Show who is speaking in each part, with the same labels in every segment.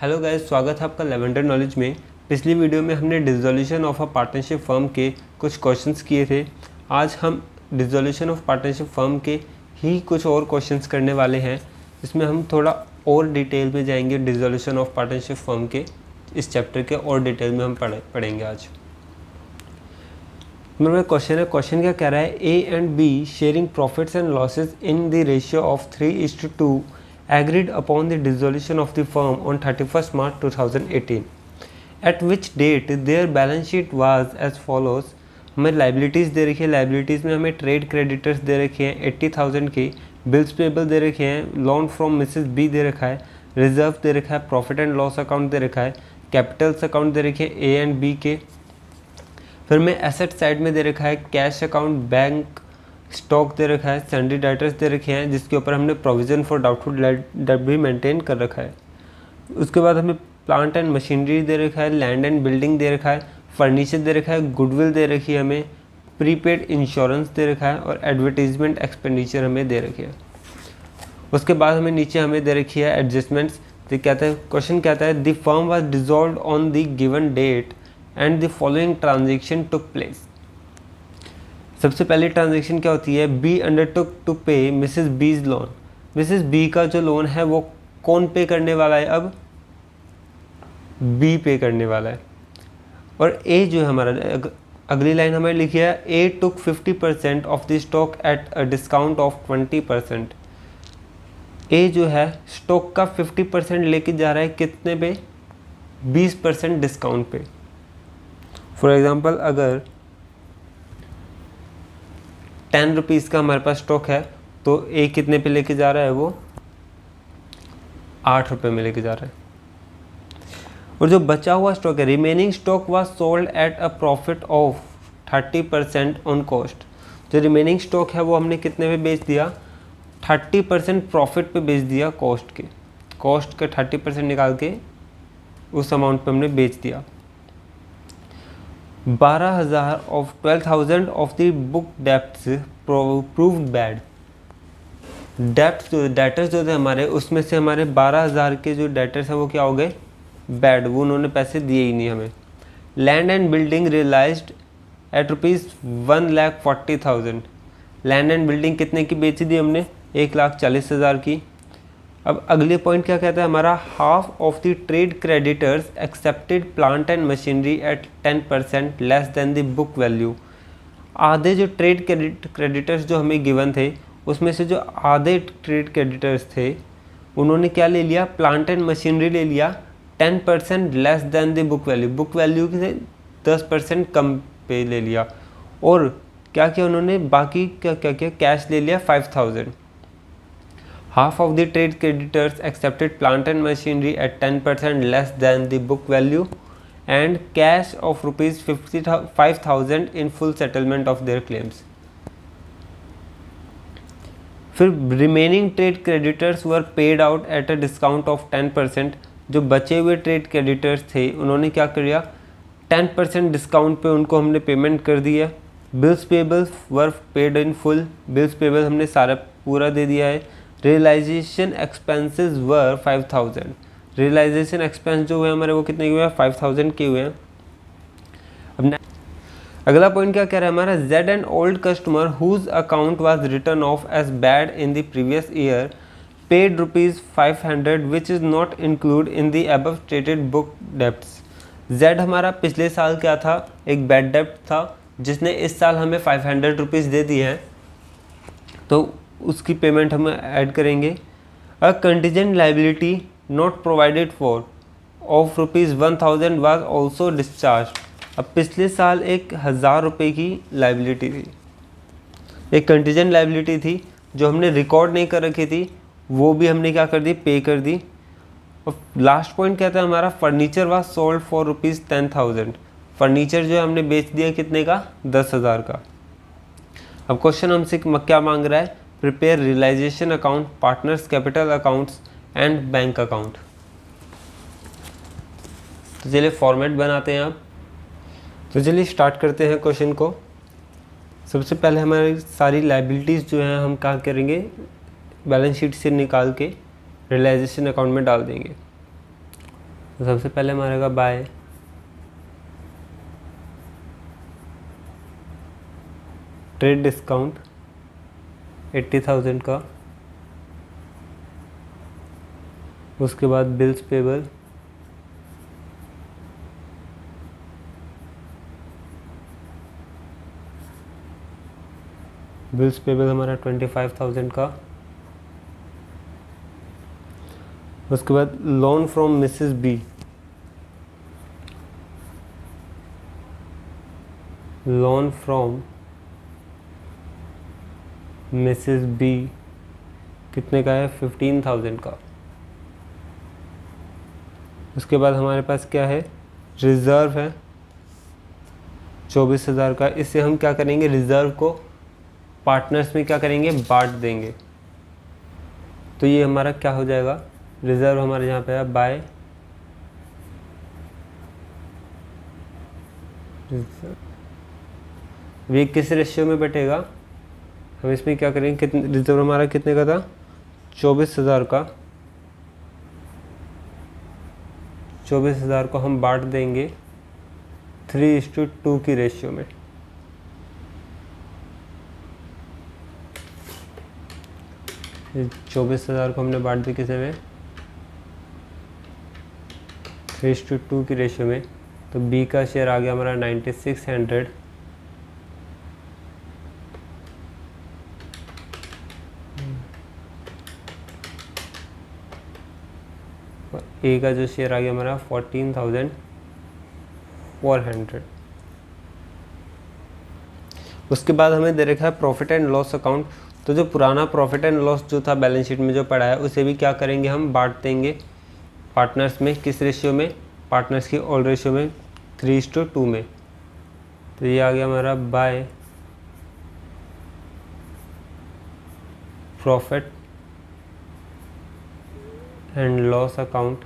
Speaker 1: Hello guys, स्वागत है आपका लेवेंडर नॉलेज में। पिछली वीडियो में हमने dissolution of a partnership firm के कुछ क्वेश्चंस किए थे। आज हम डिसोल्यूशन ऑफ पार्टनरशिप फर्म के ही कुछ और क्वेश्चंस करने वाले हैं, इसमें हम थोड़ा और डिटेल में जाएंगे। डिसोल्यूशन ऑफ पार्टनरशिप फर्म के इस चैप्टर के और डिटेल में हम पढ़ेंगे आज। मेरा क्वेश्चन क्या कह रहा है, A and be sharing profits and losses in the ratio of 3:2 agreed upon the dissolution of the firm on 31st March 2018, at which date their balance sheet was as follows। हमें liabilities दे रखी है, liabilities में हमें trade creditors दे रखे हैं 80,000 के, bills payable दे रखे हैं, लोन फ्रॉम मिसेस बी दे रखा है, रिजर्व दे रखा है, प्रॉफिट एंड लॉस अकाउंट दे रखा है, कैपिटल्स अकाउंट दे रखे हैं ए एंड बी के। फिर में एसेट साइड में दे रखा है कैश अकाउंट, बैंक स्टॉक दे रखा है, सैंडरी डाइटर्स दे रखे हैं जिसके ऊपर हमने प्रोविज़न फॉर डाउटफुल डेट भी मेंटेन कर रखा है। उसके बाद हमें प्लांट एंड मशीनरी दे रखा है, लैंड एंड बिल्डिंग दे रखा है, फर्नीचर दे रखा है, गुडविल दे रखी है, हमें प्रीपेड इंश्योरेंस दे रखा है और एडवर्टीजमेंट एक्सपेंडिचर हमें दे रखी है। उसके बाद हमें नीचे हमें दे रखी है एडजस्टमेंट्स। तो कहता है, क्वेश्चन कहता है the firm was dissolved on the given date and the following transaction took place. सबसे पहली ट्रांजैक्शन क्या होती है, B undertook to pay Mrs B's loan. Mrs B का जो लोन है वो कौन पे करने वाला है, अब बी पे करने वाला है। और ए जो है हमारा, अगली लाइन हमें लिखी है ए टुक 50% of the stock at a discount of 20%। ए जो है स्टॉक का 50% लेके जा रहा है कितने पे, 20% डिस्काउंट पे। फॉर एग्जाम्पल अगर 10 रुपीज़ का हमारे पास स्टॉक है तो ए कितने पे लेके जा रहा है, वो 8 रुपये में लेके जा रहा है। और जो बचा हुआ स्टॉक है, remaining stock was sold at a profit of 30% on cost. जो रिमेनिंग स्टॉक है वो हमने कितने पे बेच दिया, 30% प्रॉफिट पे बेच दिया, कॉस्ट का 30% निकाल के उस अमाउंट पे हमने बेच दिया। 12,000 of 12,000 of the book debts proved bad. Debtors जो थे हमारे, उसमें से हमारे 12,000 के जो डेटर्स हैं वो क्या हो गए, बैड, वो उन्होंने पैसे दिए ही नहीं हमें। Land and building realised at ₹1,40,000। Land and building कितने की बेची दी हमने, 1,40,000 की। अब अगले पॉइंट क्या कहता है हमारा, half of the trade creditors accepted plant and machinery at 10% less than the book value. आधे जो ट्रेड क्रेडिटर्स जो हमें गिवन थे, उसमें से जो आधे ट्रेड क्रेडिटर्स थे उन्होंने क्या ले लिया, प्लांट एंड मशीनरी ले लिया 10% less than the book value से 10% कम पे ले लिया। और क्या किया उन्होंने, बाकी क्या किया, कैश ले लिया 5,000। Half of the trade creditors accepted plant and machinery at 10% less than the book value and cash of ₹55,000 in full settlement of their claims. फिर remaining trade creditors were paid out at a discount of 10%। जो बचे हुए trade creditors थे उन्होंने क्या किया, 10% discount पे उनको हमने पेमेंट कर दिया। Bills payables were paid in full, bills payable हमने सारा पूरा दे दिया है। Realisation expenses were 5,000। Realisation expense जो हुए हमारे वो कितने के हुए हैं, 5,000 के हुए हैं। अब अगला पॉइंट क्या कह रहा है हमारा, Z and old customer whose account was written off as bad in the previous year paid ₹500 which is not include in the above stated book debts. Z हमारा पिछले साल क्या था, एक बैड डेप्ट था जिसने इस साल हमें 500 रुपीज़ दे दिए हैं, तो उसकी पेमेंट हम ऐड करेंगे। A contingent liability not provided for of ₹1,000 was also discharge. अब पिछले साल 1,000 रुपये की लाइबिलिटी थी, एक कंटीजेंट लाइबिलिटी थी जो हमने रिकॉर्ड नहीं कर रखी थी, वो भी हमने क्या कर दी, पे कर दी। और लास्ट पॉइंट क्या था हमारा, furniture was sold for ₹10,000। Furniture जो है हमने बेच दिया कितने का, 10,000 का। अब क्वेश्चन हमसे क्या मांग रहा है, prepare realisation account, partners capital accounts and bank account. तो चलिए फॉर्मेट बनाते हैं आप। तो चलिए स्टार्ट करते हैं क्वेश्चन को। सबसे पहले हमारी सारी लाइबिलिटीज़ जो हैं हम क्या करेंगे, बैलेंस शीट से निकाल के रियलाइजेशन अकाउंट में डाल देंगे। तो सबसे पहले मारेगा बाय ट्रेड डिस्काउंट 80,000 का, उसके बाद बिल्स पेबल, बिल्स पेबल हमारा 25,000 का, उसके बाद loan from Mrs B, loan from Mrs B कितने का है 15,000 का। उसके बाद हमारे पास क्या है, रिज़र्व है 24,000 का। इससे हम क्या करेंगे, रिज़र्व को पार्टनर्स में क्या करेंगे, बांट देंगे। तो ये हमारा क्या हो जाएगा, रिज़र्व हमारे यहाँ पे है बाय रिज़र्व। ये किस रेशियो में बटेगा, हम इसमें क्या करेंगे, कितने रिज़र्व हमारा कितने का था 24,000 का, 24,000 को हम बांट देंगे 3:2 की रेशियो में। ये 24,000 को हमने बांट दी किसे में, 3:2 की रेशियो में। तो बी का शेयर आ गया हमारा 9600 और ए का जो शेयर आ गया हमारा 14,400। उसके बाद हमें दे रखा है प्रॉफिट एंड लॉस अकाउंट। तो जो पुराना प्रॉफिट एंड लॉस जो था बैलेंस शीट में जो पड़ा है, उसे भी क्या करेंगे, हम बांट देंगे पार्टनर्स में। किस रेशियो में, पार्टनर्स की ऑल रेशियो में 3:2 में। तो ये आ गया हमारा by profit and loss account,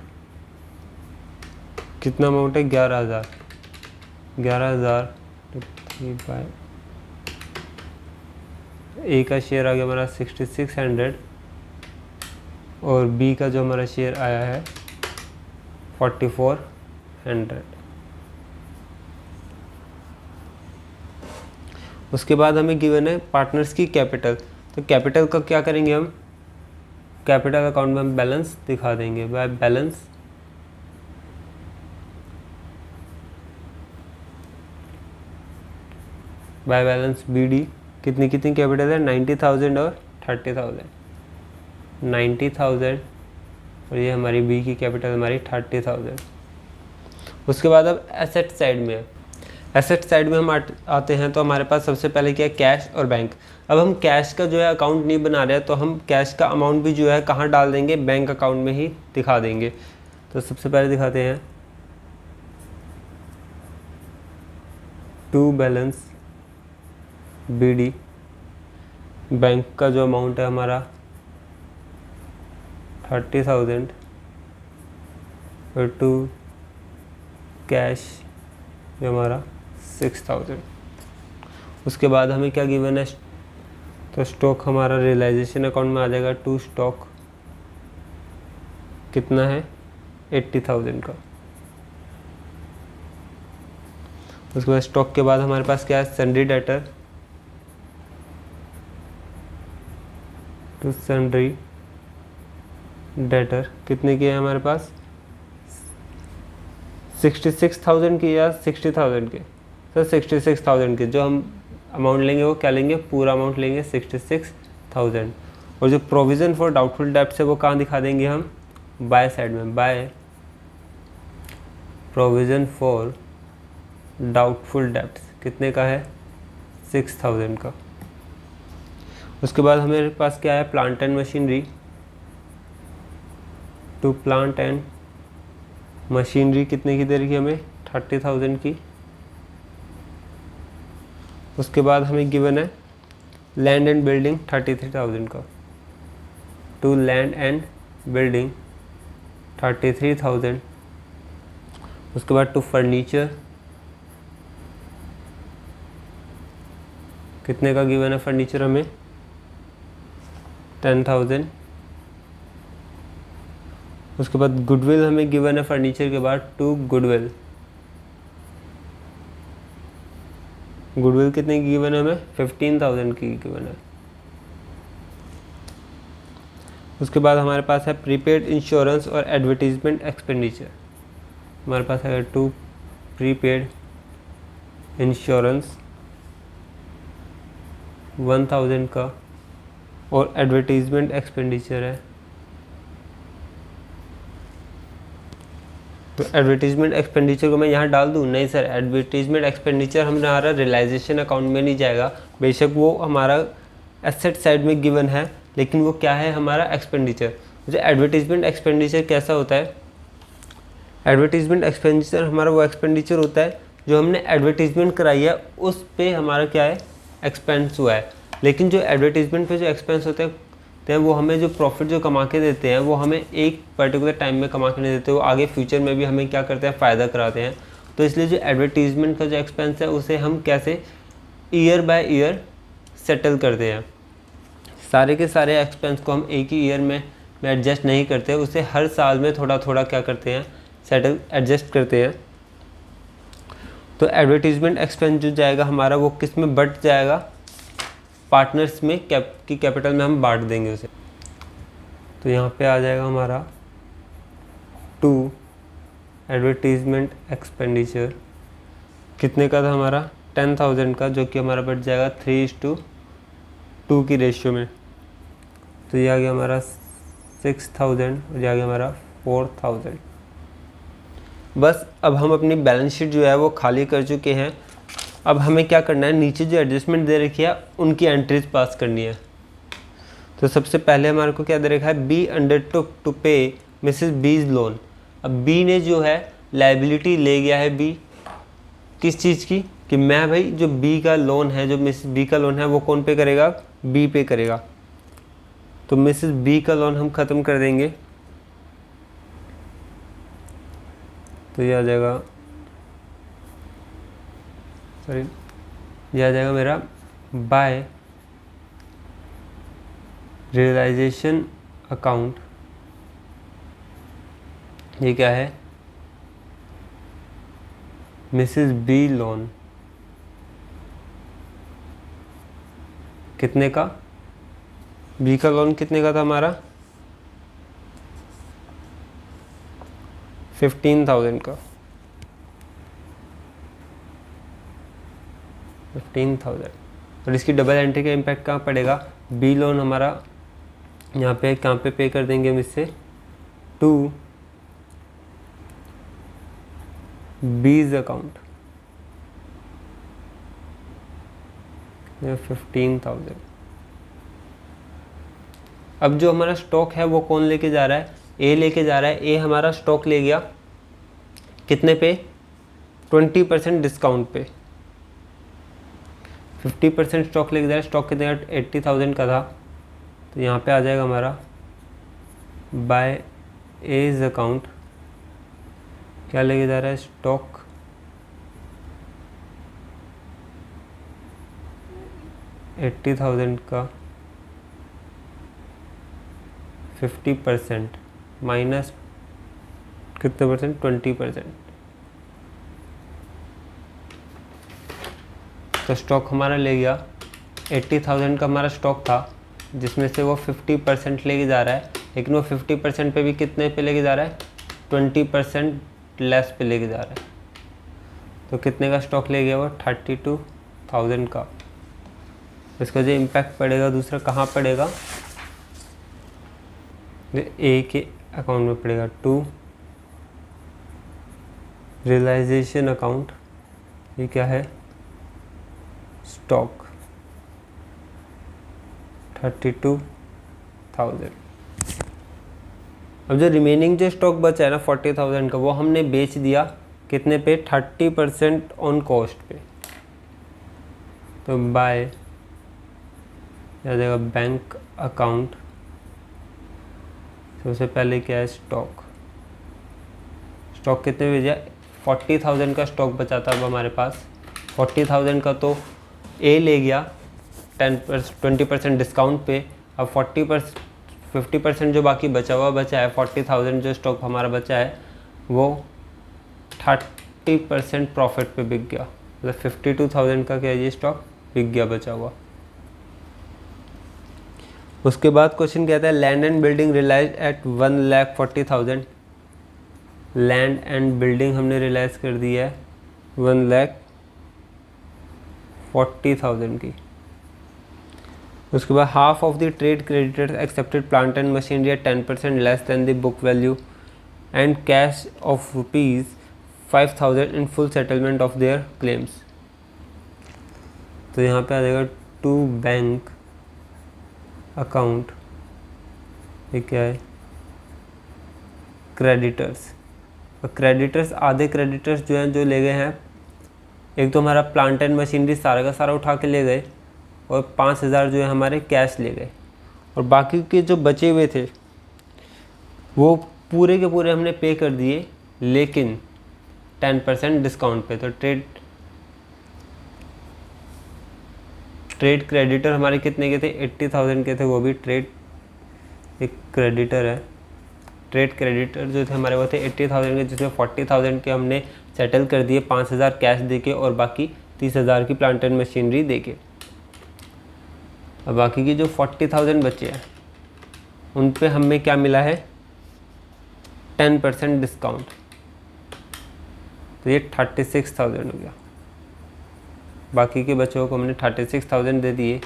Speaker 1: कितना अमाउंट है 11,000 बाय ए का शेयर आ गया हमारा 6600 और बी का जो हमारा शेयर आया है 4400। उसके बाद हमें गिवन है पार्टनर्स की कैपिटल। तो कैपिटल का क्या करेंगे, हम कैपिटल अकाउंट में हम बैलेंस दिखा देंगे बाय बैलेंस BD। कितनी कितनी कैपिटल है, 90,000 और 30,000, 90,000 और ये हमारी बी की कैपिटल हमारी 30,000। उसके बाद अब एसेट साइड में है। एसेट साइड में हम आते हैं तो हमारे पास सबसे पहले क्या है, कैश और बैंक। अब हम कैश का जो है अकाउंट नहीं बना रहे हैं, तो हम कैश का अमाउंट भी जो है कहाँ डाल देंगे, बैंक अकाउंट में ही दिखा देंगे। तो सबसे पहले दिखाते हैं टू बैलेंस BD। बैंक का जो अमाउंट है हमारा 30,000 और टू कैश जो हमारा 6,000। उसके बाद हमें क्या गिवन है, तो स्टॉक हमारा रियलाइजेशन अकाउंट में आ जाएगा टू स्टॉक, कितना है 80,000 का। उसके बाद स्टॉक के बाद हमारे पास क्या है, sundry debtor to sundry debtor, कितने की है हमारे पास 66,000 की या 60,000 के, सर 66,000 के। जो हम अमाउंट लेंगे वो क्या लेंगे, पूरा अमाउंट लेंगे 66,000। और जो प्रोविज़न फॉर डाउटफुल डेब्ट्स है वो कहाँ दिखा देंगे हम, बाय साइड में, by provision for doubtful debts, कितने का है 6,000 का। उसके बाद हमारे पास क्या है, plant and machinery to plant and machinery, कितने की दे रही है हमें 30,000 की। उसके बाद हमें गिवन है लैंड एंड बिल्डिंग 33,000 का, टू लैंड एंड बिल्डिंग 33,000। उसके बाद टू फर्नीचर, कितने का गिवन है फर्नीचर हमें 10,000। उसके बाद गुडविल हमें गिवन है फर्नीचर के बाद, टू गुडविल। गुडविल कितने की गिवन है हमें? 15,000 की गिवन है। उसके बाद हमारे पास है प्रीपेड इंश्योरेंस और एडवर्टीजमेंट एक्सपेंडिचर। हमारे पास है टू प्रीपेड इंश्योरेंस 1,000 का और एडवर्टीजमेंट एक्सपेंडिचर है, तो एडवर्टीजमेंट एक्सपेंडिचर को मैं यहाँ डाल दूँ? नहीं सर, एडवर्टीजमेंट एक्सपेंडिचर हमारा रियलाइजेशन अकाउंट में नहीं जाएगा। बेशक वो हमारा एसेट साइड में गिवन है, लेकिन वो क्या है? हमारा एक्सपेंडिचर। जो एडवर्टीजमेंट एक्सपेंडिचर कैसा होता है? एडवर्टीजमेंट एक्सपेंडिचर हमारा वो एक्सपेंडिचर होता है जो हमने एडवर्टीजमेंट कराई है उस पे हमारा क्या है? एक्सपेंस हुआ है। लेकिन जो एडवर्टीजमेंट पे जो एक्सपेंस होते हैं वो हमें जो प्रॉफिट जो कमा के देते हैं वो हमें एक पर्टिकुलर टाइम में कमा के नहीं देते, वो आगे फ्यूचर में भी हमें क्या करते हैं? फ़ायदा कराते हैं। तो इसलिए जो एडवर्टीजमेंट का जो एक्सपेंस है उसे हम कैसे ईयर बाय ईयर सेटल करते हैं। सारे के सारे एक्सपेंस को हम एक ही ईयर में एडजस्ट नहीं करते, उसे हर साल में थोड़ा थोड़ा क्या करते हैं? सेटल एडजस्ट करते हैं। तो एडवर्टीजमेंट एक्सपेंस जो जाएगा हमारा वो किस में बट जाएगा? पार्टनर्स में की कैपिटल में हम बांट देंगे उसे। तो यहाँ पे आ जाएगा हमारा टू एडवर्टीजमेंट एक्सपेंडिचर कितने का था हमारा? 10,000 का, जो कि हमारा बट जाएगा 3:2 की रेशियो में। तो ये आ गया हमारा 6,000 और ये आ गया हमारा 4,000। बस अब हम अपनी बैलेंस शीट जो है वो खाली कर चुके हैं। अब हमें क्या करना है? नीचे जो एडजस्टमेंट दे रखी है उनकी एंट्रीज पास करनी है। तो सबसे पहले हमारे को क्या दे रखा है? B undertook to pay Mrs B's loan. अब बी ने जो है लायबिलिटी ले गया है, बी किस चीज़ की? कि मैं भाई जो बी का लोन है, जो मिसेस बी का लोन है वो कौन पे करेगा? बी पे करेगा। तो मिसेस बी का लोन हम ख़त्म कर देंगे। तो ये आ जाएगा, सॉरी, ये आ जाएगा मेरा बाय रियलाइजेशन अकाउंट। ये क्या है? मिसेस बी लोन कितने का? बी का लोन कितने का था हमारा? 15,000 का। 15,000 और इसकी डबल एंट्री का इम्पैक्ट कहाँ पड़ेगा? बी लोन हमारा यहाँ पे कहाँ पे कर देंगे हम इससे? टू बीज अकाउंट, 15,000। अब जो हमारा स्टॉक है वो कौन लेके जा रहा है? ए लेके जा रहा है। ए हमारा स्टॉक ले गया कितने पे? 20% डिस्काउंट पे। 50% स्टॉक लेके जा रहा है। स्टॉक कितने का? 80,000 का था। तो यहाँ पे आ जाएगा हमारा बाय एज अकाउंट क्या लेके जा रहा है? स्टॉक 80,000 का 50% माइनस कितने परसेंट? 20%। तो स्टॉक हमारा ले गया 80,000 का हमारा स्टॉक था, जिसमें से वो 50% लेके जा रहा है, लेकिन वो 50% पे भी कितने पे लेके जा रहा है? 20% लेस पे लेके जा रहा है। तो कितने का स्टॉक ले गया वो? 32,000 का। इसका जो इम्पैक्ट पड़ेगा दूसरा कहाँ पड़ेगा? ए के अकाउंट में पड़ेगा। टू रियलाइजेशन अकाउंट, ये क्या है? स्टॉक 32,000। अब जो रिमेनिंग जो स्टॉक बचा है ना 40,000 का, वो हमने बेच दिया कितने पे? 30% ऑन कॉस्ट पे। तो बाय आ जाएगा बैंक अकाउंट। सबसे पहले क्या है? स्टॉक। स्टॉक कितने भेजा? 40,000 का स्टॉक बचा था अब हमारे पास। 40,000 का तो ए ले गया 20% डिस्काउंट पे। अब 50% जो बाकी बचा है 40,000 जो स्टॉक हमारा बचा है वो 30% प्रॉफिट पे बिक गया, मतलब 52,000 का क्या ये स्टॉक बिक गया बचा हुआ। उसके बाद क्वेश्चन कहता है land and building realise at 1,40,000। Land and building हमने रियलाइज कर दी है 1,40,000 की। उसके बाद half of the trade creditors accepted plant and machinery at 10% less than the book value and cash of ₹5,000 in full settlement of their claims. तो यहाँ पे आ जाएगा टू बैंक अकाउंट, ये क्या है, क्रेडिटर्स। क्रेडिटर्स आधे क्रेडिटर्स जो हैं जो ले गए हैं, एक तो हमारा प्लांट एंड मशीनरी सारा का सारा उठा के ले गए और 5,000 जो है हमारे कैश ले गए, और बाकी के जो बचे हुए थे वो पूरे के पूरे हमने पे कर दिए, लेकिन 10% डिस्काउंट पे। तो ट्रेड क्रेडिटर हमारे कितने के थे, 80,000 के थे, वो भी ट्रेड एक क्रेडिटर है। ट्रेड क्रेडिटर जो थे हमारे वो थे 80,000 के, जिसमें 40,000 के हमने सेटल कर दिए 5,000 कैश देके और बाकी 30,000 की प्लांट एंड मशीनरी देके। अब बाकी की जो 40,000 बचे हैं उन पे हमें क्या मिला है, 10% डिस्काउंट। तो ये 36,000 हो गया। बाकी के बच्चों को हमने 36,000 दे दिए,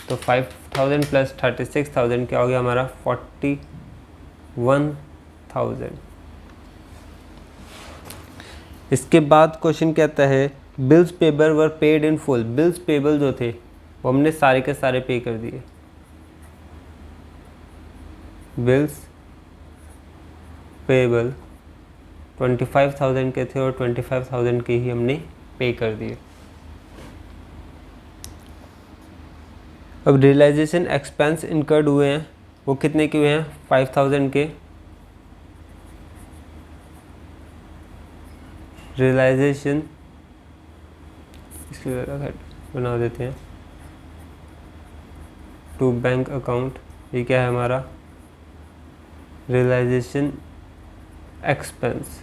Speaker 1: तो 5,000 प्लस 36,000 क्या हो गया हमारा 41,000। इसके बाद क्वेश्चन कहता है bills payable were paid in full. Bills payable जो थे वो हमने सारे के सारे पे कर दिए। बिल्स पेबल 25,000 के थे और 25,000 के ही हमने पे कर दिए। अब रियलाइजेशन एक्सपेंस इनकर्ड हुए हैं, वो कितने के हुए हैं, 5,000 के। रियलाइजेशन इसकी बना देते हैं टू बैंक अकाउंट, ये क्या है हमारा रियलाइजेशन एक्सपेंस।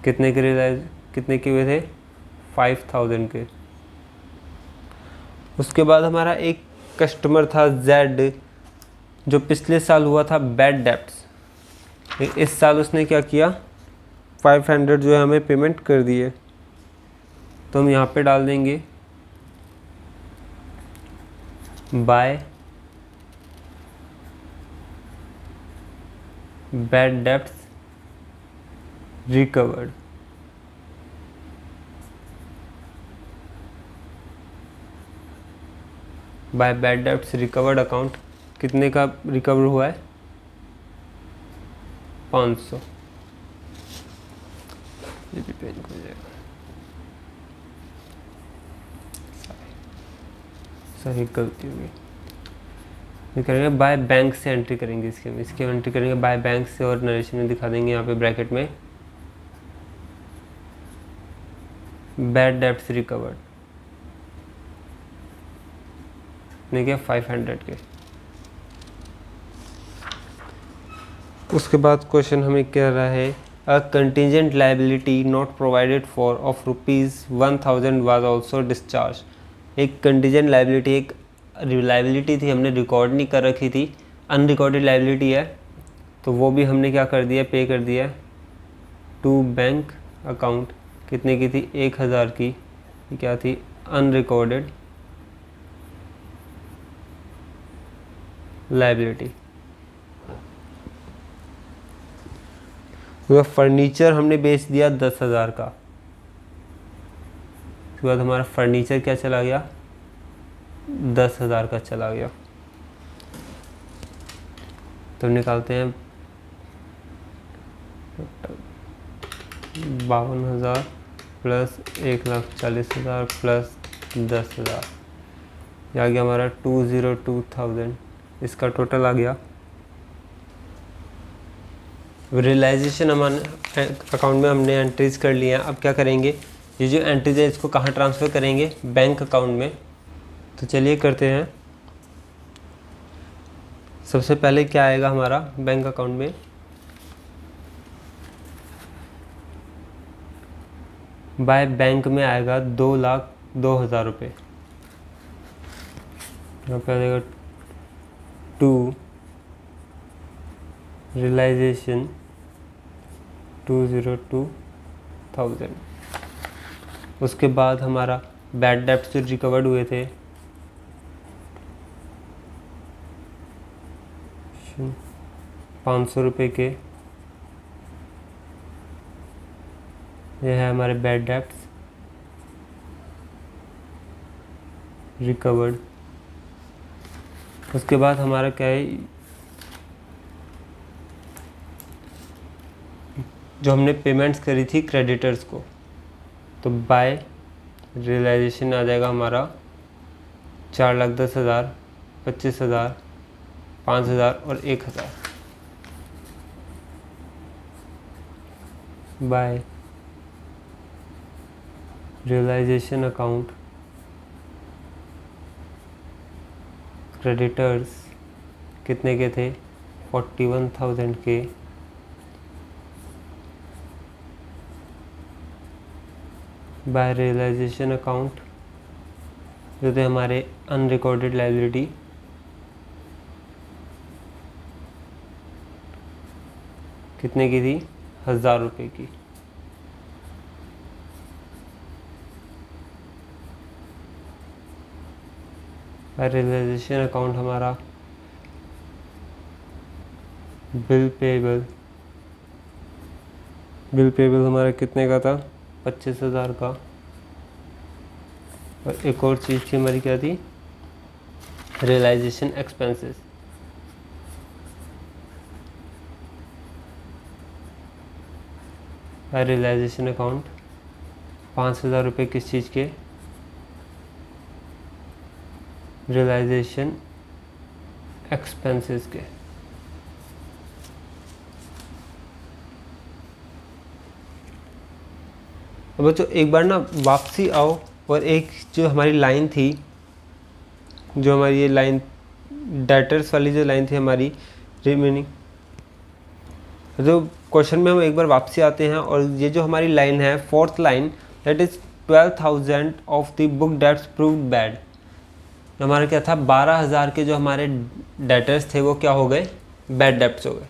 Speaker 1: कितने के हुए थे, 5,000 के। उसके बाद हमारा एक कस्टमर था जेड, जो पिछले साल हुआ था बैड डेब्ट्स। इस साल उसने क्या किया, 500 जो है हमें पेमेंट कर दिए। तो हम यहाँ पे डाल देंगे by bad debts recovered. By bad debts recovered account कितने का रिकवर हुआ है, 500। ये भी पेज हो जाएगा, सही गलती होगी। ये करेंगे बाय बैंक से एंट्री करेंगे, इसके एंट्री करेंगे बाय बैंक से, और नरेशन में दिखा देंगे यहाँ पे ब्रैकेट में बैड डेब्ट्स रिकवर्ड ने क्या 500 के। उसके बाद क्वेश्चन हमें कह रहा है a contingent liability not provided for of ₹1,000 was also discharge. एक कंटिजेंट लायबिलिटी, एक लायबिलिटी थी हमने रिकॉर्ड नहीं कर रखी थी, अनरिकॉर्डेड लायबिलिटी है, तो वो भी हमने क्या कर दिया, पे कर दिया टू बैंक अकाउंट। कितने की थी, 1,000 की, क्या थी, अनरिकॉर्डेड लायबिलिटी। तो फर्नीचर हमने बेच दिया 10,000 का। उसके बाद हमारा फर्नीचर क्या चला गया, 10,000 का चला गया। तो निकालते हैं 52,000 प्लस 1,40,000 प्लस 10,000, ये आ गया हमारा 202,000। इसका टोटल आ गया। रियलाइजेशन हमारे अकाउंट में हमने एंट्रीज कर लिया। अब क्या करेंगे, ये जो एंट्रीज है इसको कहाँ ट्रांसफ़र करेंगे, बैंक अकाउंट में। तो चलिए करते हैं। सबसे पहले क्या आएगा हमारा बैंक अकाउंट में, बाय बैंक में आएगा 2,02,000 रुपये। यहाँ पे आ जाएगा टू रियलाइजेशन 202,000। उसके बाद हमारा बैड डेब्ट जो रिकवर्ड हुए थे 500 रुपये के, ये है हमारे बैड डेब्ट्स रिकवर्ड। उसके बाद हमारा क्या है, जो हमने पेमेंट्स करी थी क्रेडिटर्स को, तो बाय रियलाइजेशन आ जाएगा हमारा 4,10,000, 25,000, 5,000 और 1,000। बाय रियलाइजेशन अकाउंट क्रेडिटर्स कितने के थे, 41,000 के। बाय रियलाइजेशन अकाउंट जो थे हमारे अनरिकॉर्डेड लायबिलिटी, कितने की थी, 1,000 रुपये की। बाय रियलाइजेशन अकाउंट हमारा बिल पेबल हमारा कितने का था, 25,000 का। और एक और चीज़ थी हमारी, क्या थी, रियलाइजेशन एक्सपेंसेस। रियलाइजेशन अकाउंट 5,000 रुपये किस चीज़ के, रियलाइजेशन एक्सपेंसेस के। अब बच्चों एक बार ना वापसी आओ और एक जो हमारी लाइन थी, जो हमारी ये लाइन डेटर्स वाली जो लाइन थी हमारी रिमेनिंग, जो क्वेश्चन में हम एक बार वापसी आते हैं और ये जो हमारी लाइन है fourth line, that is 12,000 of the book debts proved bad. हमारा क्या था, 12,000 के जो हमारे डेटर्स थे वो क्या हो गए, बैड डेट्स हो गए।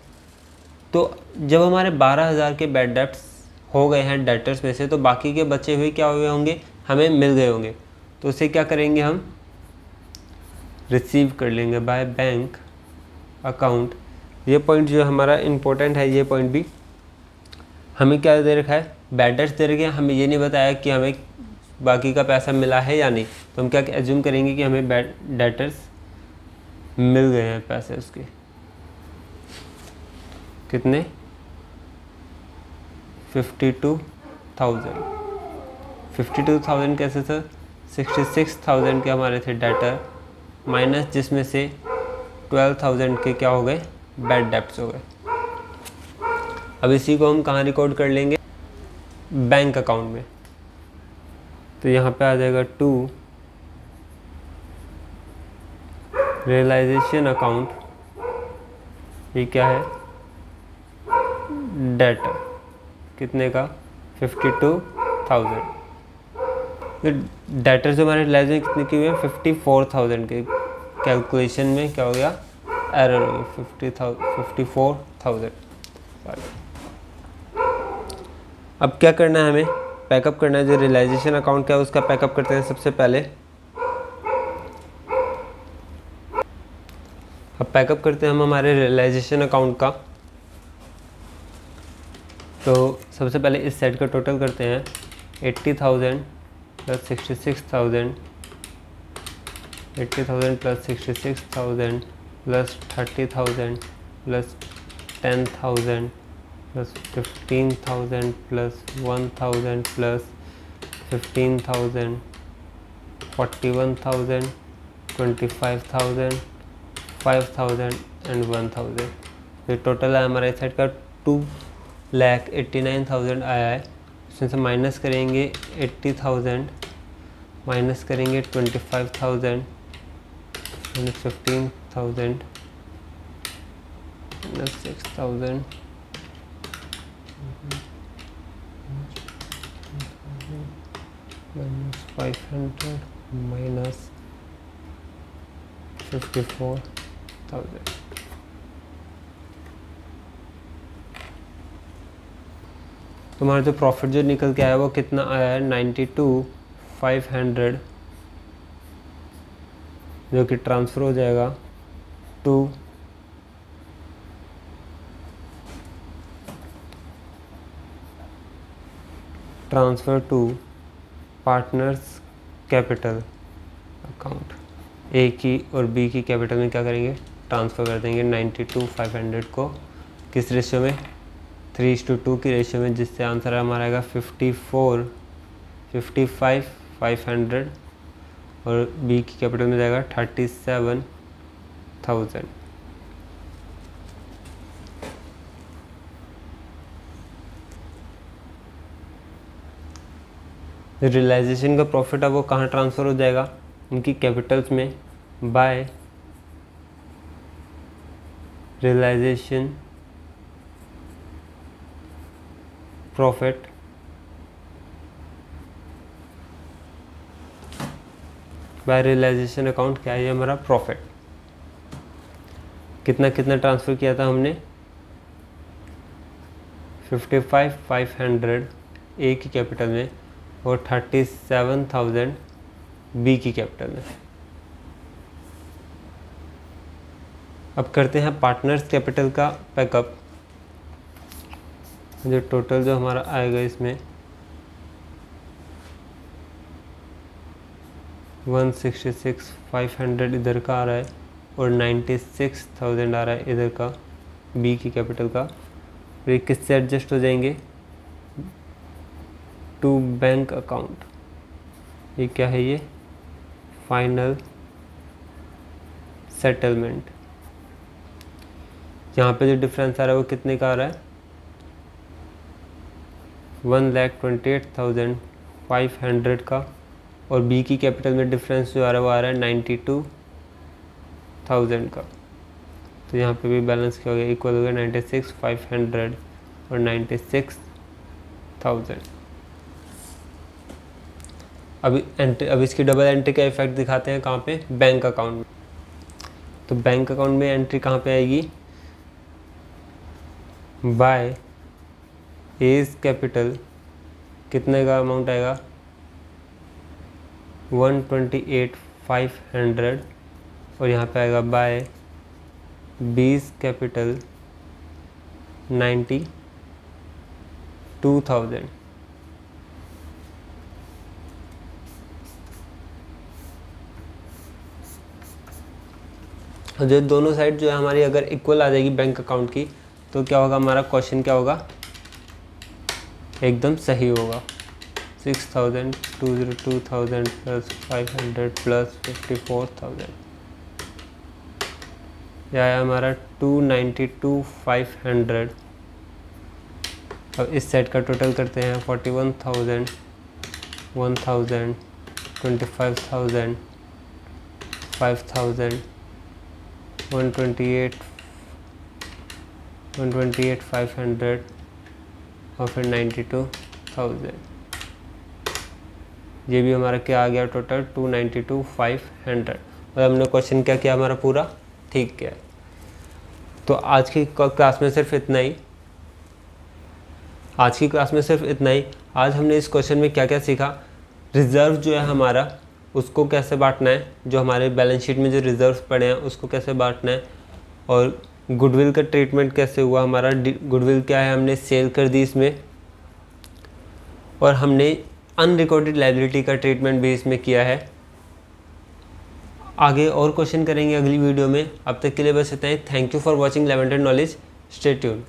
Speaker 1: तो जब हमारे 12,000 के बैड डेट्स हो गए हैं डेटर्स में से, तो बाकी के बचे हुए क्या हुए होंगे, हमें मिल गए होंगे। तो उसे क्या करेंगे, हम रिसीव कर लेंगे बाय बैंक अकाउंट। ये पॉइंट जो हमारा इम्पोर्टेंट है, ये पॉइंट भी हमें क्या दे रखा है, बैड डेट्स दे रखे हैं, हमें ये नहीं बताया कि हमें बाकी का पैसा मिला है या नहीं। तो हम क्या एज्यूम करेंगे कि हमें बैड डेटर्स मिल गए हैं पैसे उसके, कितने, 52,000। 52,000 कैसे सर, 66,000 के हमारे थे डेटर, माइनस जिसमें से 12,000 के क्या हो गए, बैड डेट्स हो गए। अब इसी को हम कहाँ रिकॉर्ड कर लेंगे, बैंक अकाउंट में। तो यहाँ पे आ जाएगा टू रियलाइजेशन अकाउंट, ये क्या है, डेटर कितने का, 52,000। तो डेटर जो हमारे रियलाइजेशन कितने की हुए हैं, 54,000 के। कैलकुलेशन में क्या हो गया, एरर हो गई, 54,000। अब क्या करना है, हमें पैकअप करना है। जो रियलाइजेशन अकाउंट क्या है उसका पैकअप करते हैं सबसे पहले। अब पैकअप करते हैं हम हमारे रियलाइजेशन अकाउंट का। तो सबसे पहले इस सेट का टोटल करते हैं, 80,000 plus 66,000, 80,000 plus 66,000 plus 30,000 plus 10,000 plus 15,000 plus 1,000 plus 15,000, 41,000, 25,000, 5,000 and 1,000। ये टोटल है हमारा इस साइड का 2,89,000 आया है। उसमें से माइनस करेंगे 80,000, माइनस करेंगे 25,000, माइनस 15,000, -6000 -500 -54,000। तुम्हारा जो प्रॉफिट जो निकल के आया वो कितना आया है 92,500, जो कि ट्रांसफ़र हो जाएगा टू पार्टनर्स कैपिटल अकाउंट। ए की और बी की कैपिटल में क्या करेंगे, ट्रांसफ़र कर देंगे 92,500 को किस रेशियो में, 3:2 की रेशियो में, जिससे आंसर हमारा आएगा 55,500 और बी की कैपिटल में जाएगा 37,000। रियलाइजेशन का प्रॉफिट है वो कहाँ ट्रांसफ़र हो जाएगा, उनकी कैपिटल्स में, by realisation profit by realisation account. क्या है हमारा प्रॉफिट, कितना कितना ट्रांसफ़र किया था हमने, 55,500 ए की कैपिटल में और 37,000 बी की कैपिटल में। अब करते हैं पार्टनर्स कैपिटल का पैकअप। जो टोटल जो हमारा आएगा इसमें 166,500 इधर का आ रहा है और 96,000 आ रहा है इधर का बी की कैपिटल का। ये किससे एडजस्ट हो जाएंगे, टू बैंक अकाउंट। ये क्या है, ये फाइनल सेटलमेंट। यहाँ पे जो डिफरेंस आ रहा है वो कितने का आ रहा है, 1,28,500 का, और बी की कैपिटल में डिफरेंस जो आ रहा है वो आ रहा है 92,000 का। तो यहाँ पे भी बैलेंस क्या हो गया, इक्वल हो गया 96,500 और 96,000। अब इसकी डबल एंट्री का इफेक्ट दिखाते हैं कहाँ पे, बैंक अकाउंट में। तो बैंक अकाउंट में एंट्री कहाँ पे आएगी, बाय एज कैपिटल, कितने का अमाउंट आएगा 128,500 और यहाँ पे आएगा बाय बीज कैपिटल 92,000। जो दोनों साइड जो है हमारी अगर इक्वल आ जाएगी बैंक अकाउंट की, तो क्या होगा, हमारा क्वेश्चन क्या होगा, एकदम सही होगा। 6,000 202,000 प्लस 500 प्लस 54,000, यह है हमारा 292,500। अब इस सेट का टोटल करते हैं 41,000 1,000 25,000 5,000 128,500 और फिर 92,000। ये भी हमारा क्या आ गया टोटल 292,500। और हमने क्वेश्चन क्या किया, हमारा पूरा ठीक किया। तो आज की क्लास में सिर्फ इतना ही। आज हमने इस क्वेश्चन में क्या क्या सीखा, रिज़र्व जो है हमारा उसको कैसे बांटना है, जो हमारे बैलेंस शीट में जो रिज़र्व पड़े हैं उसको कैसे बांटना है, और गुडविल का ट्रीटमेंट कैसे हुआ हमारा। गुडविल क्या है, हमने सेल कर दी इसमें, और हमने अनरिकॉर्डेड लायबिलिटी का ट्रीटमेंट भी इसमें किया है। आगे और क्वेश्चन करेंगे अगली वीडियो में। अब तक के लिए बस इतना ही। Thank you for watching Leventer Knowledge. Stay tuned.